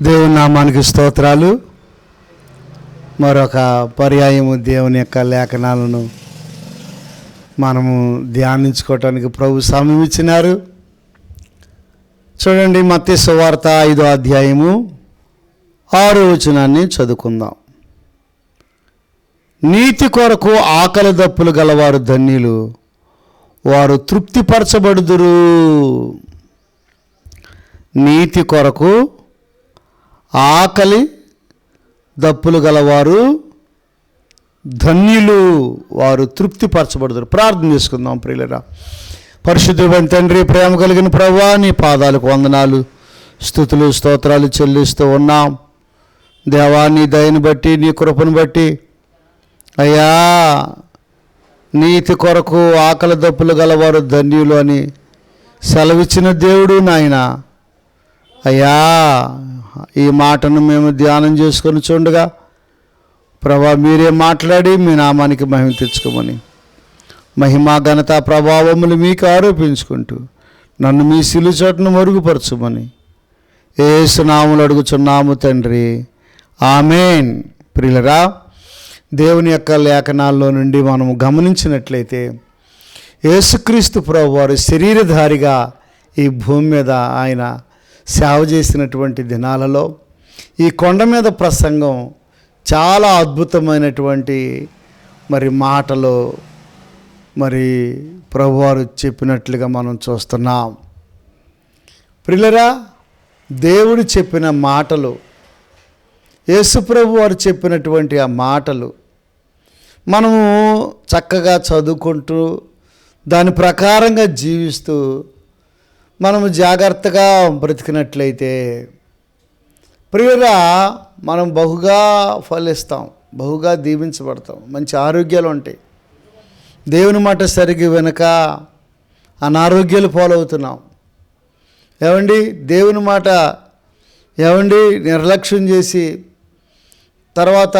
దేవుని నామానికి స్తోత్రాలు. మరొక పర్యాయము దేవుని యొక్క లేఖనాలను మనము ధ్యానించుకోవటానికి ప్రభు సమయం ఇచ్చినారు. చూడండి, మత్తయి సువార్త 5వ అధ్యాయము 6వ వచనాన్ని చదువుకుందాం. నీతి కొరకు ఆకలి దప్పులు గలవారు ధన్యులు, వారు తృప్తిపరచబడుదురు. నీతి కొరకు ఆకలి దప్పులు గలవారు ధన్యులు, వారు తృప్తిపరచబడుదురు. ప్రార్థన చేసుకుందాం ప్రియులరా. పరిశుద్ధుడైన తండ్రి, ప్రేమ కలిగిన ప్రభువా, నీ పాదాలకు వందనాలు, స్తుతులు, స్తోత్రాలు చెల్లిస్తూ ఉన్నాం. దేవా, నీ దయని బట్టి, నీ కృపను బట్టి అయ్యా, నీతి కొరకు ఆకలి దప్పులు గలవారు ధన్యులు అని సెలవిచ్చిన దేవుడు నాయన. అయ్యా, ఈ మాటను మేము ధ్యానం చేసుకొని చూడగా ప్రభా, మీరే మాట్లాడి మీ నామానికి మహిమ తెచ్చుకోమని, మహిమ ఘనత ప్రభావములు మీకు ఆరోపించుకుంటూ నన్ను మీ సిలువ చోటును మరుగుపరచుమని యేసు నామములో అడుగుచున్నాము తండ్రి, ఆమేన్. ప్రియులరా, దేవుని యొక్క లేఖనాల్లో నుండి మనము గమనించినట్లయితే యేసుక్రీస్తు ప్రభువారు శరీరధారిగా ఈ భూమి మీద ఆయన సేవ చేసినటువంటి దినాలలో ఈ కొండ మీద ప్రసంగం చాలా అద్భుతమైనటువంటి మాటలు ప్రభువారు చెప్పినట్లుగా మనం చూస్తున్నాం. ప్రియులరా, దేవుడు చెప్పిన మాటలు, యేసుప్రభు వారు చెప్పినటువంటి ఆ మాటలు మనము చక్కగా చదువుకుంటూ దాని ప్రకారంగా జీవిస్తూ మనము జాగ్రత్తగా బ్రతికినట్లయితే ప్రియురా, మనం బహుగా ఫలిస్తాం, బహుగా దీవించబడతాం, మంచి ఆరోగ్యాలు ఉంటాయి. దేవుని మాట సరిగ్గా వెనక అనారోగ్యాలు పాలవుతున్నాం. ఏమండి, దేవుని మాట నిర్లక్ష్యం చేసి తర్వాత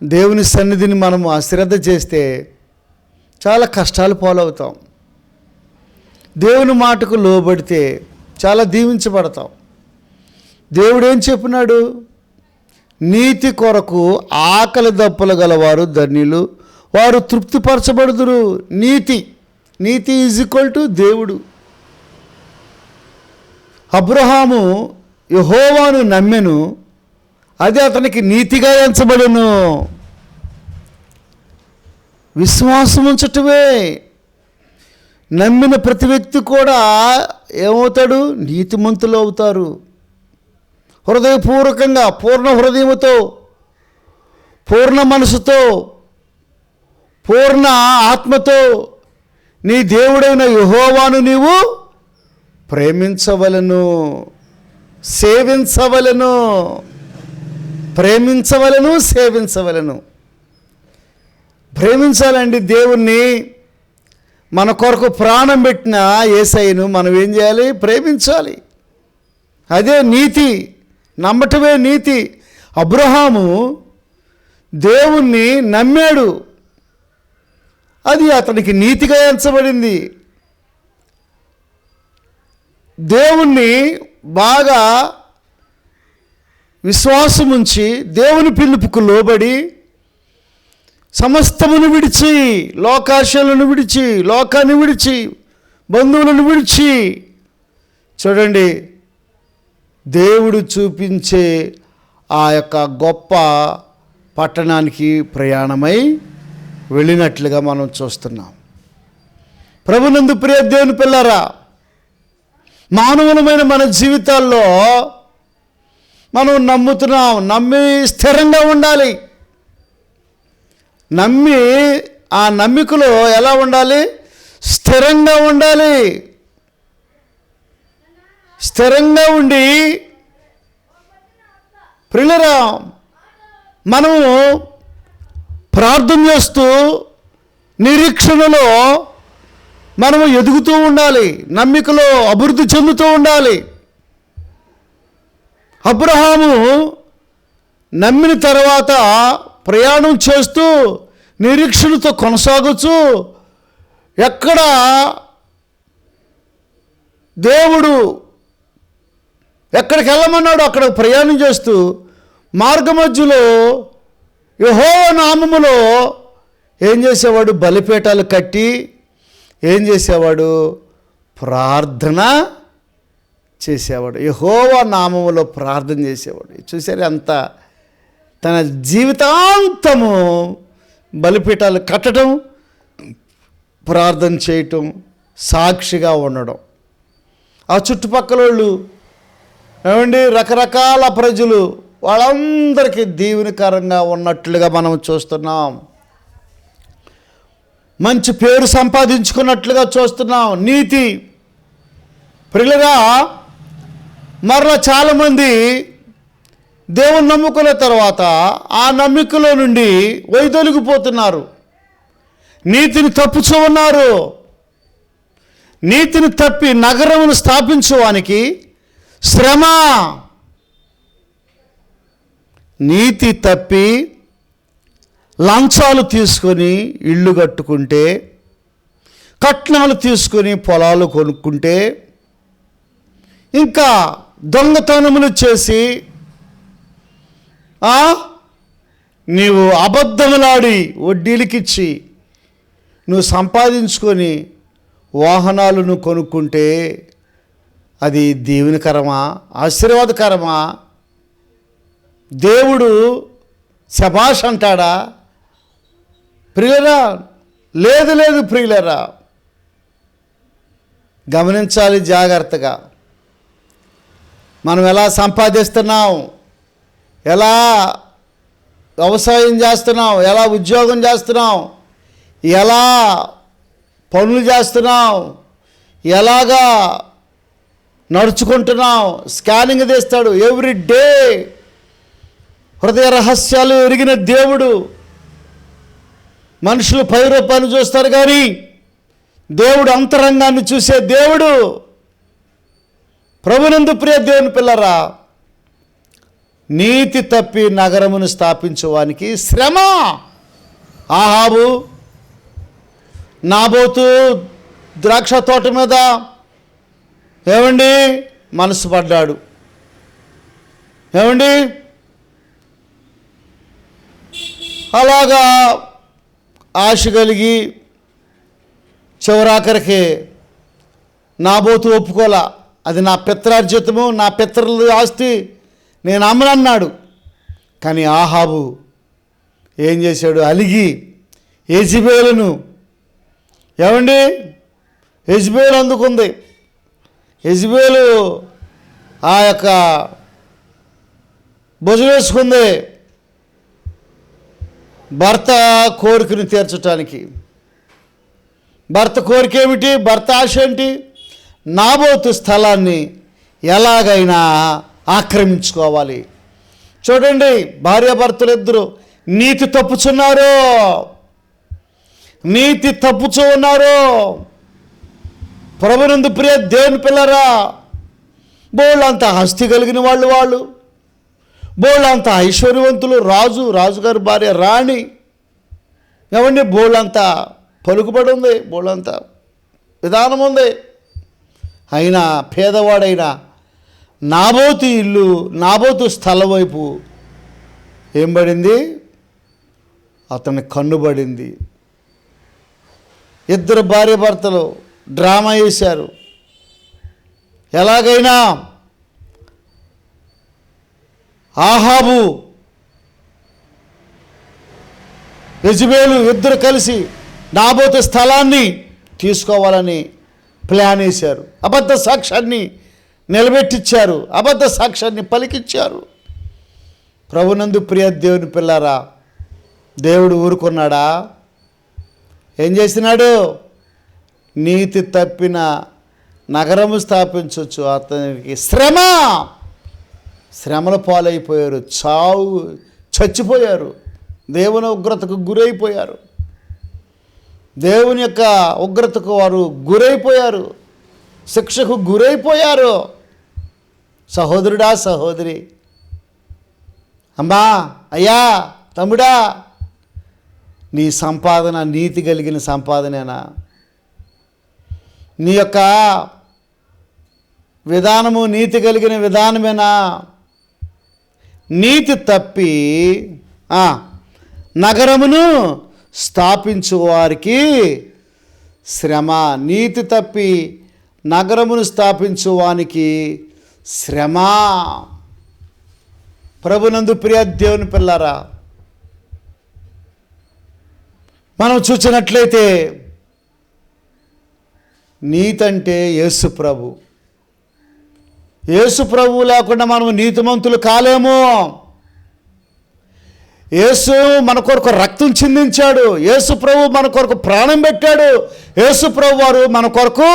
దేవుని సన్నిధిని మనము అశ్రద్ధ చేస్తే చాలా కష్టాలు పాలవుతాం. దేవుని మాటకు లోబడితే చాలా దీవించబడతాం. దేవుడు ఏం చెప్పినాడు? నీతి కొరకు ఆకలి దప్పులు గలవారు ధన్యులు, వారు తృప్తిపరచబడుదురు. నీతి ఈజ్ ఈక్వల్ టు దేవుడు. అబ్రహాము యెహోవాను నమ్మెను, అది అతనికి నీతిగా ఎంచబడెను. విశ్వాసం ఉంచటమే. నమ్మిన ప్రతి వ్యక్తి కూడా ఏమవుతాడు? నీతిమంతులు అవుతారు. హృదయపూర్వకంగా, పూర్ణ హృదయముతో, పూర్ణ మనసుతో, పూర్ణ ఆత్మతో నీ దేవుడైన యెహోవాను నీవు ప్రేమించవలెను, సేవించవలెను. సేవించవలెను. ప్రేమించాలండి దేవుణ్ణి. మన కొరకు ప్రాణం పెట్టిన యేసయ్యను మనం ఏం చేయాలి? ప్రేమించాలి. అదే నీతి, నమ్మటమే నీతి. అబ్రహాము దేవుణ్ణి నమ్మాడు, అది అతనికి నీతిగా ఎంచబడింది. దేవుణ్ణి బాగా విశ్వాసం ఉంచి దేవుని పిలుపుకు లోబడి సమస్తమును విడిచి, లోకాశలను విడిచి, లోకాన్ని విడిచి, బంధువులను విడిచి, చూడండి, దేవుడు చూపించే ఆ యొక్క గొప్ప పట్టణానికి ప్రయాణమై వెళ్ళినట్లుగా మనం చూస్తున్నాం. ప్రభునందు ప్రియ దేవుని పిల్లారా, మానవులమైన మన జీవితాల్లో మనం నమ్ముతున్నాం, నమ్మి స్థిరంగా ఉండాలి. నమ్మి ఆ నమ్మికలో ఎలా ఉండాలి? స్థిరంగా ఉండాలి. స్థిరంగా ఉండి ప్రియులరా, మనము ప్రార్థన చేస్తూ నిరీక్షణలో మనము ఎదుగుతూ ఉండాలి, నమ్మికలో అభివృద్ధి చెందుతూ ఉండాలి. అబ్రహాము నమ్మిన తర్వాత ప్రయాణం చేస్తూ నిరీక్షణతో కొనసాగుతూ ఎక్కడ దేవుడు ఎక్కడికి వెళ్ళమన్నాడు అక్కడ ప్రయాణం చేస్తూ మార్గ మధ్యలో యెహోవా నామములో ఏం చేసేవాడు? బలిపీఠాలు కట్టి ఏం చేసేవాడు? ప్రార్థన చేసేవాడు. యెహోవా నామములో ప్రార్థన చేసేవాడు. చూసారు అంత తన జీవితాంతము బలిపీఠాలు కట్టడం, ప్రార్థన చేయటం, సాక్షిగా ఉండడం. ఆ చుట్టుపక్కల వాళ్ళు ఏమండి రకరకాల ప్రజలు వాళ్ళందరికీ దీవెనకరంగా ఉన్నట్లుగా మనం చూస్తున్నాం. మంచి పేరు సంపాదించుకున్నట్లుగా చూస్తున్నాం. నీతి ప్రియులుగా మరలా చాలామంది దేవుని నమ్ముకున్న తర్వాత ఆ నమ్మికలో నుండి వైదొలిగిపోతున్నారు. నీతిని తప్పుచూ ఉన్నారు. నీతిని తప్పి నగరమును స్థాపించువానికి శ్రమ. నీతి తప్పి లంచాలు తీసుకొని ఇళ్ళు కట్టుకుంటే, కట్నాలు తీసుకొని పొలాలు కొనుక్కుంటే, ఇంకా దొంగతనములు చేసి నీవు అబద్ధములాడి వడ్డీలకిచ్చి నువ్వు సంపాదించుకొని వాహనాలను కొనుక్కుంటే అది దీవెనకరమా? ఆశీర్వాదకరమా? దేవుడు శభాష్ అంటాడా? ప్రియులరా, లేదు లేదు ప్రియులరా, గమనించాలి జాగ్రత్తగా. మనం ఎలా సంపాదిస్తున్నాం, ఎలా వ్యవసాయం చేస్తున్నాం, ఎలా ఉద్యోగం చేస్తున్నాం, ఎలా పనులు చేస్తున్నాం, ఎలాగా నడుచుకుంటున్నాం. స్కానింగ్ తీస్తాడు ఎవ్రీ డే. హృదయ రహస్యాలు ఎరిగిన దేవుడు. మనుషులు పై రూపాన్ని చూస్తారు కానీ దేవుడు అంతరంగాన్ని చూసే దేవుడు. ప్రభునందు ప్రియ దేవుని పిల్లరా, నీతి తప్పి నగరమును స్థాపించువానికి శ్రమ. ఆహాబు నాబోతు ద్రాక్ష తోట మీద ఏమండి మనసు పడ్డాడు. ఏమండి అలాగా ఆశ కలిగి చివరాఖరికి నాబోతు ఒప్పుకోలా. అది నా పిత్రార్జితము, నా పిత్రుల ఆస్తి, నేను అమ్మనన్నాడు. కానీ ఆహాబు ఏం చేశాడు? అలిగి యెజెబెలును ఏమండి యెజెబెలు అందుకుంది. యెజెబెలు ఆ యొక్క భుజం వేసుకుంది భర్త కోరికను తీర్చడానికి. భర్త కోరిక ఏమిటి? భర్త ఆశ ఏంటి? నాబోతు స్థలాన్ని ఎలాగైనా ఆక్రమించుకోవాలి. చూడండి, భార్యాభర్తలు ఇద్దరు నీతి తప్పుచున్నారు. నీతి తప్పుచూ ఉన్నారు. ప్రభునందు ప్రియ దేవుని పిల్లరా, బోళ్ళంత ఆస్తి కలిగిన వాళ్ళు, బోళ్ళంత ఐశ్వర్యవంతులు, రాజుగారి భార్య రాణి, ఏమండి బోళ్ళంతా పలుకుబడి ఉంది, బోళ్ళంతా విధానం ఉంది. అయినా పేదవాడైన నాబోతు ఇల్లు, నాబోతు స్థలం వైపు ఏం పడింది? అతని కన్నుబడింది. ఇద్దరు భార్య భర్తలు డ్రామా వేశారు. ఎలాగైనా ఆహాబు యెజెబెలు ఇద్దరు కలిసి నాబోతు స్థలాన్ని తీసుకోవాలని ప్లాన్ వేశారు. అబద్ధ సాక్ష్యాన్ని నిలబెట్టించారు, అబద్ధ సాక్ష్యాన్ని పలికించారు. ప్రభునందు ప్రియ దేవుని పిల్లారా, దేవుడు ఊరుకున్నాడా? ఏం చేసినాడు? నీతి తప్పిన నగరము స్థాపించవచ్చు. అతనికి శ్రమల పాలైపోయారు, చచ్చిపోయారు, దేవుని ఉగ్రతకు గురైపోయారు. దేవుని యొక్క ఉగ్రతకు వారు గురైపోయారు, శిక్షకు గురైపోయారు. సహోదరుడా, సహోదరి, అమ్మా, అయ్యా, తమ్ముడా, నీ సంపాదన నీతి కలిగిన సంపాదనేనా? నీ యొక్క విధానము నీతి కలిగిన విధానమేనా? నీతి తప్పి నగరమును స్థాపించు వారికి శ్రమ. నీతి తప్పి నగరమును స్థాపించు వానికి శ్రమ. ప్రభునందు ప్రియ దేవుని పిల్లారా, మనం చూసినట్లయితే నీతి అంటే యేసు ప్రభు. యేసు ప్రభు లేకుండా మనం నీతిమంతులు కాలేము. యేసు మన కొరకు రక్తం చిందించాడు. యేసు ప్రభు మన కొరకు ప్రాణం పెట్టాడు. యేసు ప్రభు వారు మన కొరకు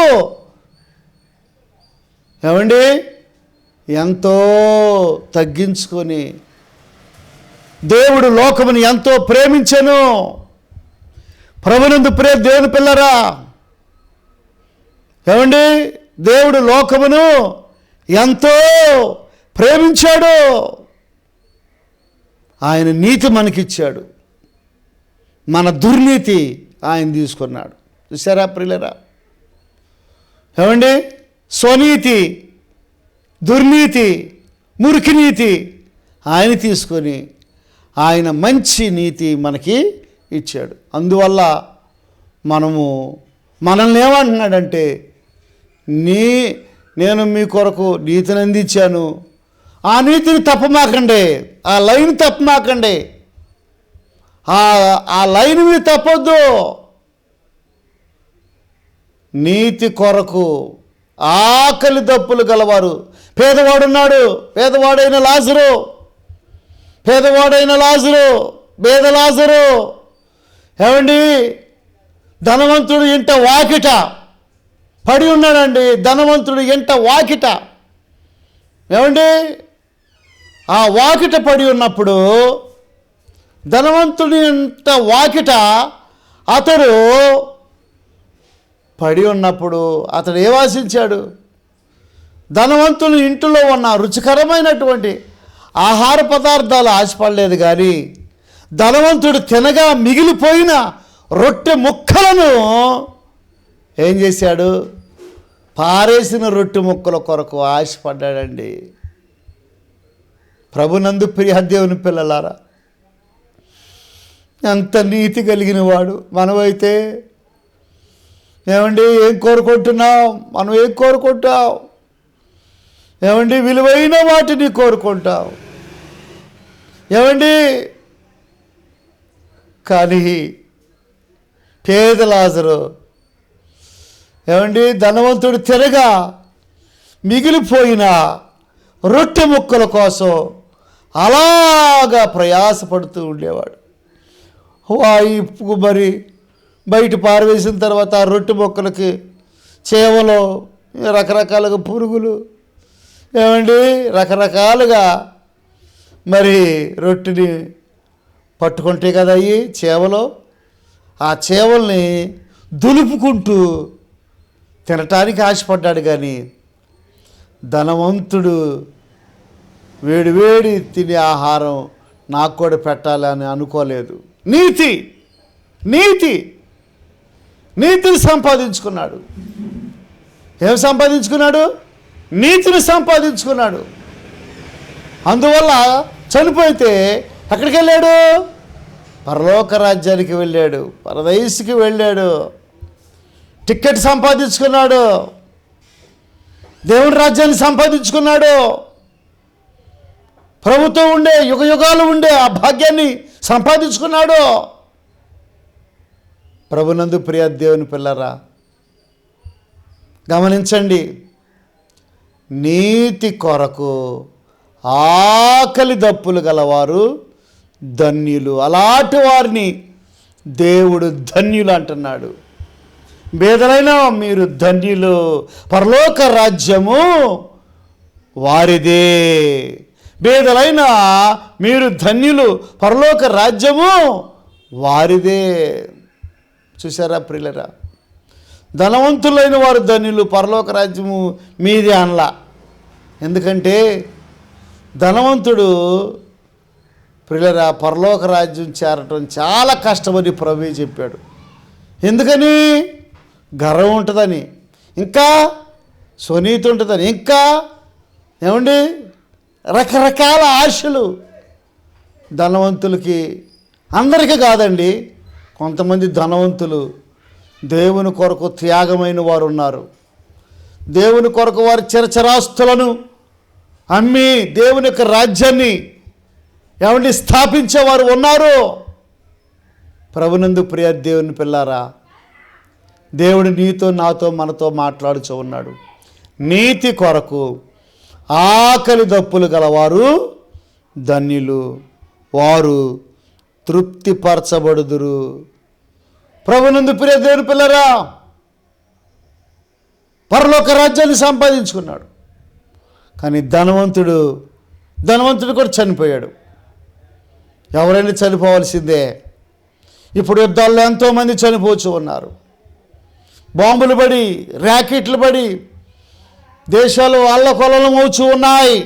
ఏమండి ఎంతో తగ్గించుకొని దేవుడు లోకముని ఎంతో ప్రేమించెను. ప్రభునందు ప్రియ దేవుని పిల్లరా, ఏమండి దేవుడు లోకమును ఎంతో ప్రేమించాడు. ఆయన నీతి మనకిచ్చాడు, మన దుర్నీతి ఆయన తీసుకున్నాడు. చూసారా ప్రియులరా? ఏమండి స్వనీతి, దుర్నీతి, మురికి నీతి ఆయన తీసుకొని ఆయన మంచి నీతి మనకి ఇచ్చాడు. అందువల్ల మనల్ని ఏమంటున్నాడంటే, నేను మీ కొరకు నీతిని అందించాను, ఆ నీతిని తప్పమాకండి, ఆ లైన్ తప్పమాకండి, ఆ లైన్ మీద తప్పొద్దు. నీతి కొరకు ఆకలి దప్పులు గలవారు, పేదవాడున్నాడు, పేదవాడైన లాజరు, పేద లాజరు ఏమండి ధనవంతుడు ఇంట వాకిట పడి ఉన్నాడండి. ధనవంతుడు ఇంట వాకిట, ఏమండి ఆ వాకిట పడి ఉన్నప్పుడు, ధనవంతుడి ఇంట వాకిట అతడు పడి ఉన్నప్పుడు అతడు ఏం ఆశించాడు? ధనవంతుని ఇంటిలో ఉన్న రుచికరమైనటువంటి ఆహార పదార్థాలు ఆశపడలేదు, కానీ ధనవంతుడు తినగా మిగిలిపోయిన రొట్టె ముక్కలను ఏం చేశాడు? పారేసిన రొట్టె ముక్కల కొరకు ఆశపడ్డాడండి. ప్రభునందు ప్రియ దేవుని పిల్లలారా, ఎంత నీతి కలిగిన వాడు మనమైతే ఏమండి ఏం కోరుకుంటున్నాం? మనం ఏం కోరుకుంటాం? ఏమండి విలువైన వాటిని కోరుకుంటాం, ఏమండి కానీ పేద లాజరు ఏమండి ధనవంతుడు తిరగా మిగిలిపోయిన రొట్టె ముక్కల కోసం అలాగా ప్రయాసపడుతూ ఉండేవాడు. మరి బయట పారవేసిన తర్వాత ఆ రొట్టె ముక్కలకి చేవలో రకరకాలుగా పురుగులు, ఏమండి రకరకాలుగా మరి రొట్టెని పట్టుకుంటే కదా అయ్యి చేవలో, ఆ చేవల్ని దులుపుకుంటూ తినటానికి ఆశపడ్డాడు. కానీ ధనవంతుడు వేడివేడి తినే ఆహారం నాకు కూడా పెట్టాలని అనుకోలేదు. నీతిని సంపాదించుకున్నాడు. ఏం సంపాదించుకున్నాడు? నీతిని సంపాదించుకున్నాడు. అందువల్ల చనిపోతే ఎక్కడికి వెళ్ళాడు? పరలోక రాజ్యానికి వెళ్ళాడు, పరదైసుకి వెళ్ళాడు. టికెట్ సంపాదించుకున్నాడు, దేవుని రాజ్యాన్ని సంపాదించుకున్నాడు. ప్రభుత్వం ఉండే యుగాలు ఉండే ఆ భాగ్యాన్ని సంపాదించుకున్నాడు. ప్రభునందు ప్రియ దేవుని పిల్లరా, గమనించండి, నీతి కొరకు ఆకలి దప్పులు గలవారు ధన్యులు. అలాంటి వారిని దేవుడు ధన్యులు అంటున్నాడు. బేదలైన మీరు ధన్యులు, పరలోక రాజ్యము వారిదే. బేదలైన మీరు ధన్యులు, పరలోక రాజ్యము వారిదే. చూసారా ప్రియులరా? ధనవంతులైన వారు ధన్యులు, పరలోక రాజ్యము మీదే అనలా. ఎందుకంటే ధనవంతుడు ప్రియులరా పరలోక రాజ్యం చేరటం చాలా కష్టమని ప్రభువే చెప్పాడు. ఎందుకని? గర్వం ఉంటుందని. ఇంకా స్వనీతి ఉంటుందని, ఇంకా ఏమండి రకరకాల ఆశలు ధనవంతులకి, అందరికీ కాదండి, కొంతమంది ధనవంతులు దేవుని కొరకు త్యాగమైన వారు ఉన్నారు. దేవుని కొరకు వారి చిరచరాస్తులను అమ్మి దేవుని యొక్క రాజ్యాన్ని ఏమండి స్థాపించేవారు ఉన్నారు. ప్రభునందు ప్రియ దేవుని పిల్లారా, దేవుడు నీతో నాతో మనతో మాట్లాడుచూ ఉన్నాడు. నీతి కొరకు ఆకలి దప్పులు గలవారు ధన్యులు, వారు తృప్తిపరచబడుదురు. ప్రభునందు ప్రియ దేవుని పిల్లరా, పరలోక రాజ్యాన్ని సంపాదించుకున్నాడు, కానీ ధనవంతుడు కూడా చనిపోయాడు. ఎవరైనా చనిపోవాల్సిందే. ఇప్పుడు యుద్ధాల్లో ఎంతోమంది చనిపోతూ ఉన్నారు. బాంబులు పడి, ర్యాకెట్లు పడి దేశాలు అల్లకొల్లం అవుతూ ఉన్నాయి.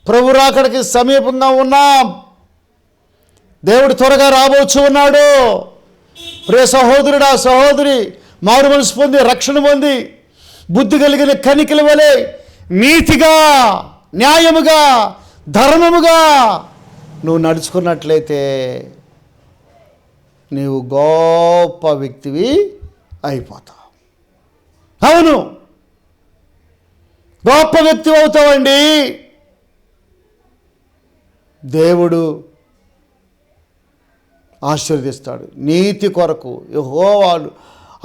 ప్రభు రాకడికి సమీపంగా ఉన్నాం. దేవుడు త్వరగా రాబోచు ఉన్నాడు. ప్రియ సహోదరుడా, సహోదరి, మారు మనసు పొంది రక్షణ పొంది బుద్ధి కలిగిన కనికల వలె నీతిగా, న్యాయముగా, ధర్మముగా నువ్వు నడుచుకున్నట్లయితే నీవు గొప్ప వ్యక్తివి అయిపోతావు. అవును, గొప్ప వ్యక్తి అవుతావండి. దేవుడు ఆశీర్వదిస్తాడు. నీతి కొరకు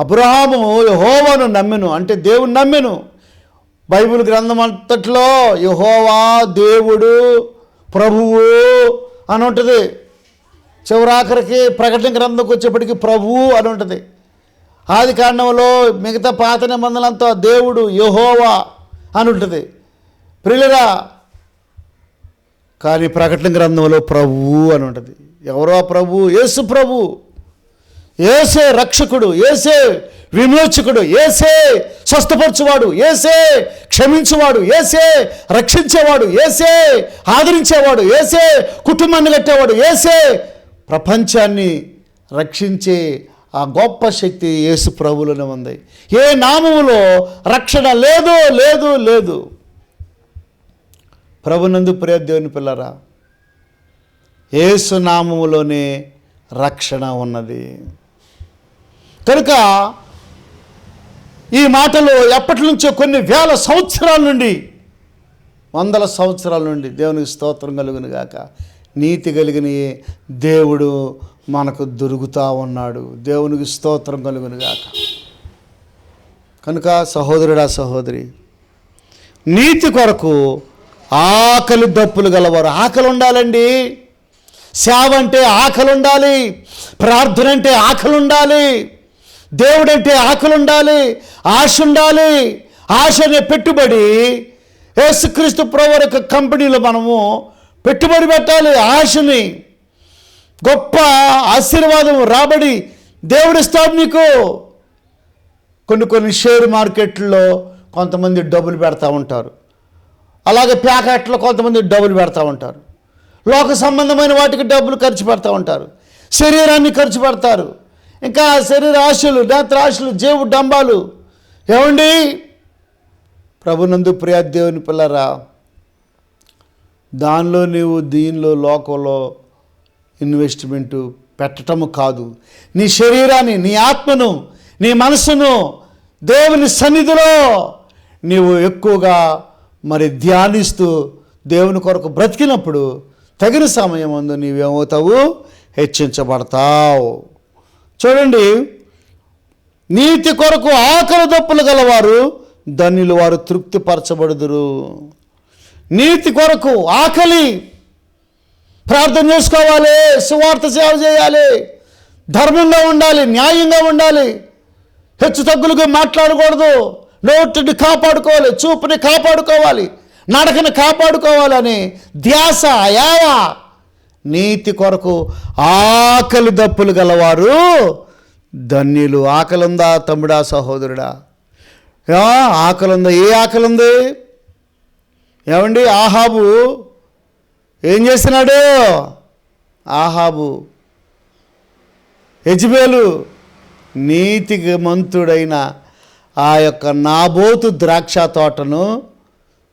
అబ్రహాము యెహోవాను నమ్మెను, అంటే దేవుని నమ్మెను. బైబిల్ గ్రంథం అంతట్లో యెహోవా దేవుడు ప్రభువు అని ఉంటుంది. చివరాఖరికి ప్రకటన గ్రంథంకి వచ్చేప్పటికి ప్రభువు అని ఉంటుంది. ఆది కాండంలో మిగతా పాత నిబంధనలంతా దేవుడు యెహోవా అని ఉంటుంది ప్రియులరా. కానీ ప్రకటన గ్రంథంలో ప్రభువు అని ఉంటుంది. ఎవరో ప్రభు? యేసు ప్రభు. యేసే రక్షకుడు, యేసే విమోచకుడు, యేసే స్వస్థపరచువాడు, యేసే క్షమించువాడు, యేసే రక్షించేవాడు, యేసే ఆదరించేవాడు, యేసే కుటుంబాన్ని కట్టేవాడు, యేసే ప్రపంచాన్ని రక్షించే ఆ గొప్ప శక్తి యేసు ప్రభువులోనే ఉంది. ఏ నామములో రక్షణ లేదు లేదు లేదు. ప్రభునందు ప్రియ దేవుని పిల్లరా, యేసు నామములోనే రక్షణ ఉన్నది. కనుక ఈ మాటలు ఎప్పటి నుంచో కొన్ని వేల సంవత్సరాల నుండి, వందల సంవత్సరాల నుండి దేవునికి స్తోత్రం కలుగును గాక, నీతి కలిగిన దేవుడు మనకు దొరుకుతూ ఉన్నాడు. దేవునికి స్తోత్రం కలుగును గాక. కనుక సహోదరుడా, సహోదరి, నీతి కొరకు ఆకలి దప్పులు గలవారు. ఆకలి ఉండాలండి. సేవ అంటే ఆకలి ఉండాలి. ప్రార్థన అంటే ఆకలి ఉండాలి. దేవుడంటే ఆకలి ఉండాలి. ఆశ ఉండాలి. ఆశ అనే పెట్టుబడి యేసుక్రీస్తు ప్రభువు యొక్క కంపెనీలో మనము పెట్టుబడి పెట్టాలి. ఆశని గొప్ప ఆశీర్వాదం, రాబడి దేవుడిస్తాడు నీకు. కొన్ని షేర్ మార్కెట్లో కొంతమంది డబ్బులు పెడతా ఉంటారు. అలాగే ప్యాకెట్లో కొంతమంది డబ్బులు పెడతా ఉంటారు. లోక సంబంధమైన వాటికి డబ్బులు ఖర్చు పెడతా ఉంటారు. శరీరాన్ని ఖర్చు పెడతారు. ఇంకా శరీర ఆశలు, నేత్రాశలు, జేబు డంబాలు. ఏమండి ప్రభునందు ప్రియ దేవుని పిల్లరా, దానిలో నీవు దీనిలో లోకంలో ఇన్వెస్ట్మెంటు పెట్టటము కాదు. నీ శరీరాన్ని, నీ ఆత్మను, నీ మనసును దేవుని సన్నిధిలో నీవు ఎక్కువగా ధ్యానిస్తూ దేవుని కొరకు బ్రతికినప్పుడు తగిన సమయం ముందు నీవేమవుతావు? హెచ్చించబడతావు. చూడండి, నీతి కొరకు ఆకలి దప్పులు గలవారు ధన్యులు, వారు తృప్తిపరచబడుదురు. నీతి కొరకు ఆకలి, ప్రార్థన చేసుకోవాలి, సువార్త సేవ చేయాలి, ధర్మంగా ఉండాలి, న్యాయంగా ఉండాలి, హెచ్చు తగ్గులుగా మాట్లాడకూడదు, నోటిని కాపాడుకోవాలి, చూపుని కాపాడుకోవాలి, నడకని కాపాడుకోవాలని ధ్యాస, యావ. నీతి కొరకు ఆకలి దప్పులు గలవారు ధన్యులు. ఆకలి ఉందా తమ్ముడా, సహోదరుడా? ఆకలి ఉందా? ఏ ఆకలి ఉంది? ఏమండి, ఆహాబు ఏం చేస్తున్నాడు? ఆహాబు, యెజెబెలు నీతిమంతుడైన ఆ యొక్క నాబోతు ద్రాక్ష తోటను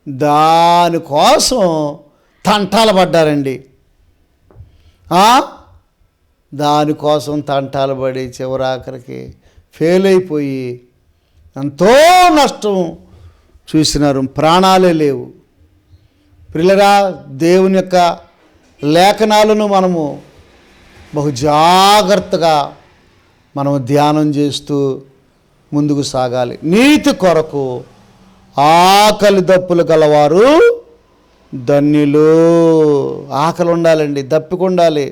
దానికోసం తంటాలు పడ్డారండి. దానికోసం తంటాలు పడి చివరాఖరికి ఫెయిల్ అయిపోయి ఎంతో నష్టం చూసినారు, ప్రాణాలే లేవు. ప్రియులారా, దేవుని యొక్క లేఖనాలను మనము బహు జాగ్రత్తగా మనము ధ్యానం చేస్తూ ముందుకు సాగాలి. నీతి కొరకు ఆకలి దప్పులు గలవారు ధన్యులు. ఆకలి ఉండాలండి, దప్పిక ఉండాలి.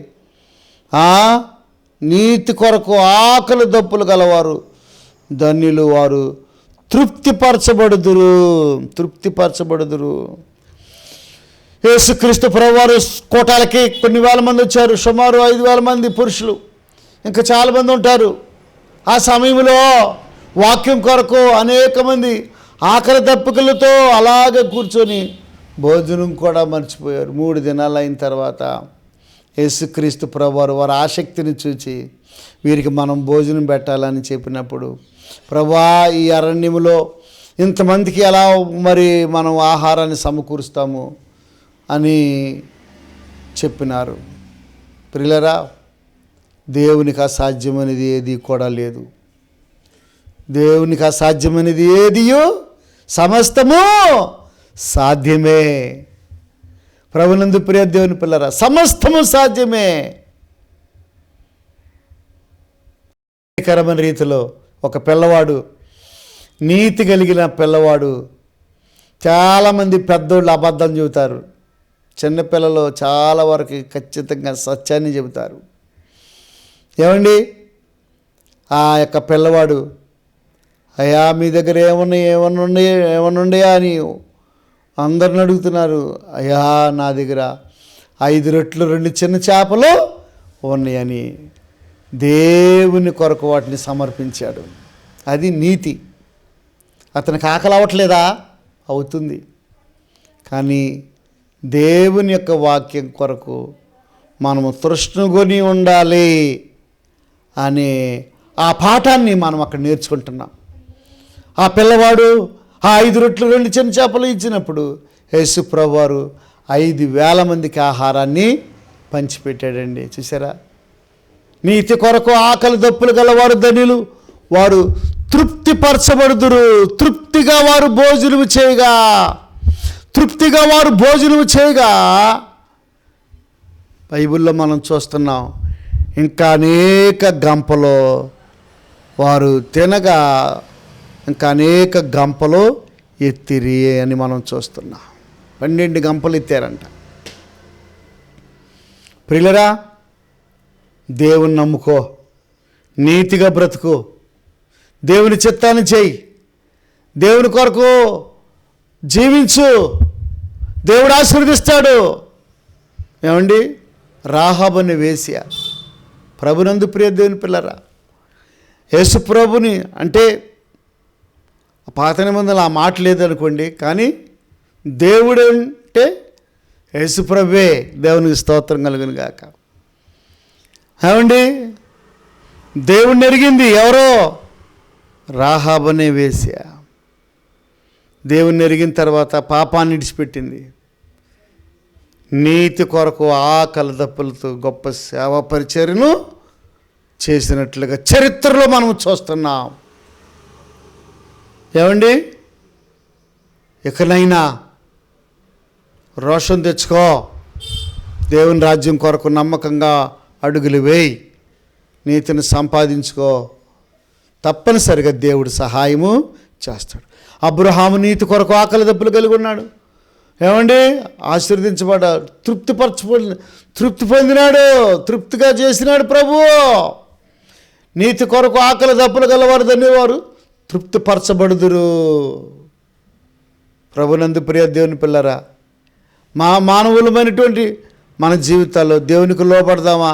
నీతి కొరకు ఆకలి దప్పులు గలవారు ధన్యులు, వారు తృప్తిపరచబడుదురు. యేసుక్రీస్తు ప్రభువారు కోటాలకి కొన్ని వేల మంది వచ్చారు, సుమారు 5,000 మంది పురుషులు, ఇంకా చాలామంది ఉంటారు. ఆ సమయంలో వాక్యం కొరకు అనేక మంది ఆకలి దప్పికలతో అలాగే కూర్చొని భోజనం కూడా మర్చిపోయారు. 3 దినాలు అయిన తర్వాత యేసుక్రీస్తు ప్రభువారు వారి ఆసక్తిని చూచి వీరికి మనం భోజనం పెట్టాలని చెప్పినప్పుడు, ప్రభువా, ఈ అరణ్యములో ఇంతమందికి ఎలా మరి మనం ఆహారాన్ని సమకూరుస్తాము అని చెప్పినారు. ప్రియులారా, దేవునికి అసాధ్యమైనది ఏది కూడా లేదు. దేవునికి అసాధ్యమైనది ఏదియో సమస్తము సాధ్యమే. ప్రభునందు ప్రియ దేవుని పిల్లరా, సమస్తము సాధ్యమే. కరమైన రీతిలో ఒక పిల్లవాడు, నీతి కలిగిన పిల్లవాడు, చాలామంది పెద్దోళ్ళు అబద్ధం చెబుతారు, చిన్నపిల్లలు చాలా వరకు ఖచ్చితంగా సత్యాన్ని చెబుతారు. ఏమండి, ఆ యొక్క పిల్లవాడు, అయ్యా మీ దగ్గర ఏమన్నా అని అందరిని అడుగుతున్నారు. అయ్యా నా దగ్గర 5 రొట్టెలు 2 చిన్న చేపలు ఉన్నాయని దేవుని కొరకు వాటిని సమర్పించాడు. అది నీతి. అతనికి ఆకలి అవ్వట్లేదా? అవుతుంది. కానీ దేవుని యొక్క వాక్యం కొరకు మనము తృష్ణగొని ఉండాలి అనే ఆ పాఠాన్ని మనం అక్కడ నేర్చుకుంటున్నాం. ఆ పిల్లవాడు ఆ 5 రొట్టెలు 2 చిన్న చేపలు ఇచ్చినప్పుడు యేసు ప్రభువారు 5,000 మందికి ఆహారాన్ని పంచిపెట్టాడండి. చూసారా? నీతి కొరకు ఆకలి దప్పులు గలవారు ధన్యులు, వారు తృప్తిపరచబడుదురు. తృప్తిగా వారు భోజనము చేయగా బైబిల్లో మనం చూస్తున్నాం, ఇంకా అనేక గంపలో వారు తినగా ఇంకా అనేక గంపలు ఎత్తిరి అని మనం చూస్తున్నాం. 12 గంపలు ఎత్తారంట. ప్రియులరా, దేవుని నమ్ముకో, నీతిగా బ్రతుకు, దేవుని చిత్తాన్ని చేయి, దేవుని కొరకు జీవించు, దేవుడు ఆశీర్వదిస్తాడు. ఏమండి, రాహాబు అనే వేశ్య, ప్రభునందు ప్రియ దేవుని పిల్లరా, యేసు ప్రభుని అంటే పాత నిబంధనలు ఆ మాట లేదనుకోండి, కానీ దేవుడు అంటే యేసు ప్రభువే. దేవునికి స్తోత్రం కలుగును గాక. ఏమండి, దేవుణ్ణి ఎరిగింది ఎవరో? రాహాబు అనే వేశ్య. దేవుణ్ణి ఎరిగిన తర్వాత పాపాన్ని విడిచిపెట్టింది. నీతి కొరకు ఆకలి దప్పులతో గొప్ప సేవా పరిచర్యను చేసినట్లుగా చరిత్రలో మనం చూస్తున్నాం. ఏమండి, ఇకనైనా రోషం తెచ్చుకో, దేవుని రాజ్యం కొరకు నమ్మకంగా అడుగులు వేయి, నీతిని సంపాదించుకో, తప్పనిసరిగా దేవుడు సహాయము చేస్తాడు. అబ్రహాము నీతి కొరకు ఆకలి దప్పులు కలిగి ఉన్నాడు. ఏమండి, ఆశీర్వదించబడ్డాడు, తృప్తి పొందినాడు, తృప్తిగా చేసినాడు ప్రభువు. నీతి కొరకు ఆకలి దప్పులు గలవారు ధన్యవారు తృప్తిపరచబడుదురు. ప్రభునందు ప్రియ దేవుని పిల్లరా, మానవులమైనటువంటి మన జీవితాల్లో దేవునికి లోబడదామా?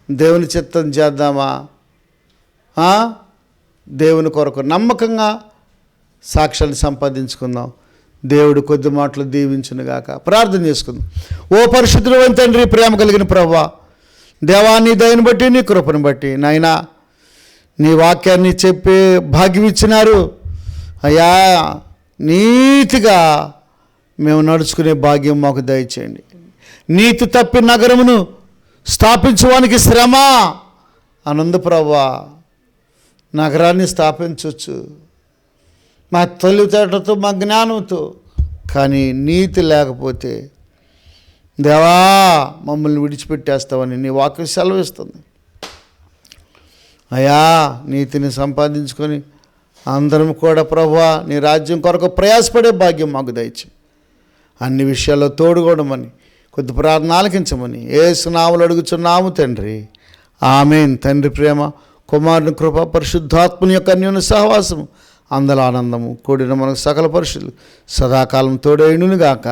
దేవుని చిత్తం చేద్దామా? దేవుని కొరకు నమ్మకంగా సాక్ష్యాన్ని సంపాదించుకుందాం. దేవుడు కొద్ది మాటలు దీవించునుగాక. ప్రార్థన చేసుకుందాం. ఓ పరిశుద్ధుడైన తండ్రి, ప్రేమ కలిగిన ప్రభువా, దేవా, నీ దయను బట్టి, నీ కృపను బట్టి నాయనా, నీ వాక్యాన్ని చెప్పే భాగ్యం ఇచ్చినారు. అయ్యా నీతిగా మేము నడుచుకునే భాగ్యం మాకు దయచేయండి. నీతి తప్పి నగరమును స్థాపించడానికి శ్రమ ఆనంద ప్రభువా, నగరాన్ని స్థాపించవచ్చు మా తెలివితేటతో మా జ్ఞానంతో, కానీ నీతి లేకపోతే దేవా మమ్మల్ని విడిచిపెట్టేస్తావని నీ వాక్యం సెలవిస్తుంది. అయ్యా నీతిని సంపాదించుకొని అందరం కూడా ప్రభువా నీ రాజ్యం కొరకు ప్రయాసపడే భాగ్యం మాకు దయచేయి. అన్ని విషయాల్లో తోడుకోవడమని కొద్ది ప్రార్థన ఆలకించమని యేసు నామములో అడుగుచున్నాము తండ్రి, ఆమేన్. తండ్రి ప్రేమ, కుమారుని కృప, పరిశుద్ధాత్మని యొక్క అన్యోన్య సహవాసము, అందల ఆనందము కూడిన మనకు సకల పరిశుద్ధులు సదాకాలం తోడేయును గాక.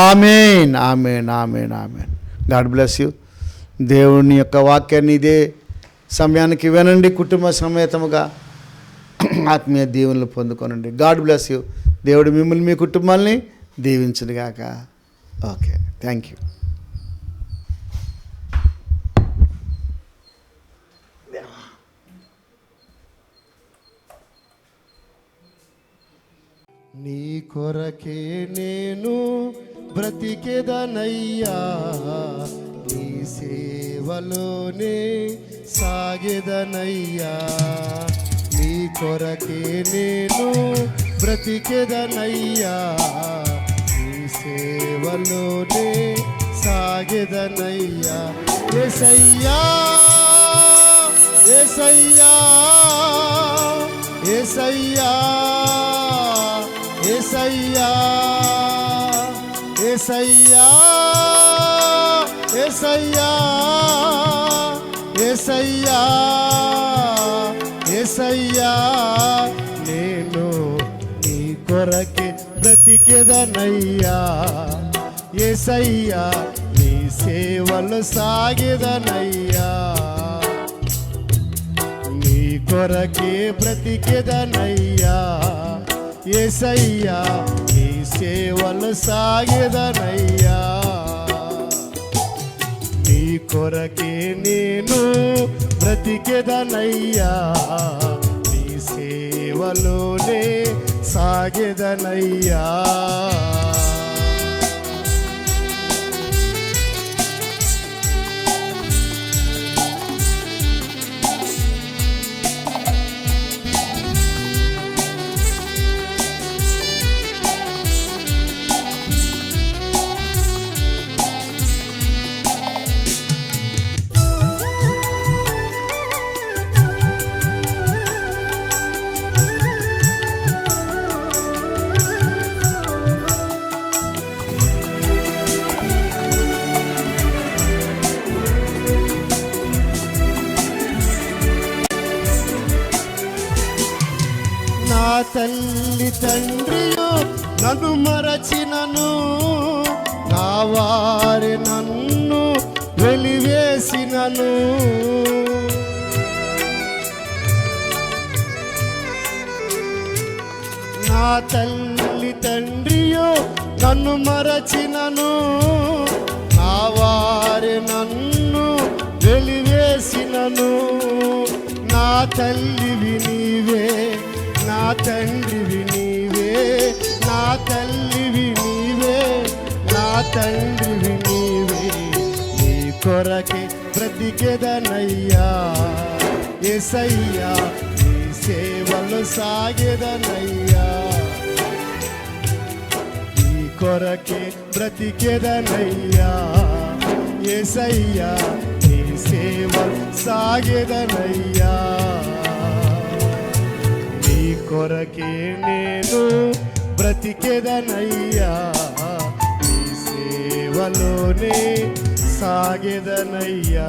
ఆమేన్, ఆమేన్, ఆమేన్, ఆమేన్. God bless you. దేవుని యొక్క వాక్యాన్ని ఇదే సమయానికి వినండి, కుటుంబ సమేతముగా ఆత్మీయ దీవెనలు పొందుకోనండి. God bless you. దేవుడు మిమ్మల్ని మీ కుటుంబాన్ని దీవించును గాక. Okay, thank you. నీ కొరకే నేను బ్రతికెదనయ్యా, నీ సేవలోనే సాగెదనయ్యా. నీ కొరకే నేను బ్రతికెదనయ్యా, నీ సేవలోనే సాగెదనయ్యా. యేసయ్యా యేసయ్యా యేసయ్యా యేసయ్యా యేసయ్యా యేసయ్యా యేసయ్యా యేసయ్యా, నేను నీ కొరకే బ్రతికెదనయ్యా. యేసయ్యా నీ సేవలు సాగెదనయ్యా, నీ కొరకే బ్రతికెదనయ్యా. యేసయ్యా నీ సేవలు సాగెదనయ్యా, నీ కొరకే నేను బ్రతికెదనయ్యా, నీ సేవలోనే సాగెదనయ్యా. నా తల్లి తండ్రియు నన్ను మరచినను, నా వారి నన్ను వెలివేసినను, నా తల్లి తండ్రియు నన్ను మరచినను, నా వారి నన్ను వెలివేసినను. నా తల్లివి నీవే, నా తండ్రివి నీవే, నా తల్లివి నీవే, నా తండ్రివి నీవే. నీ కొరకే బ్రతికెదనయ్యా, యేసయ్యా నీ సేవలు సాగెదనయ్యా. నీ కొరకే బ్రతికెదనయ్యా, యేసయ్యా నీ సేవలు సాగెదనయ్యా. నీ కొరకే నేను బ్రతికెదనయ్యా, నీ సేవలోనే సాగెదనయ్యా.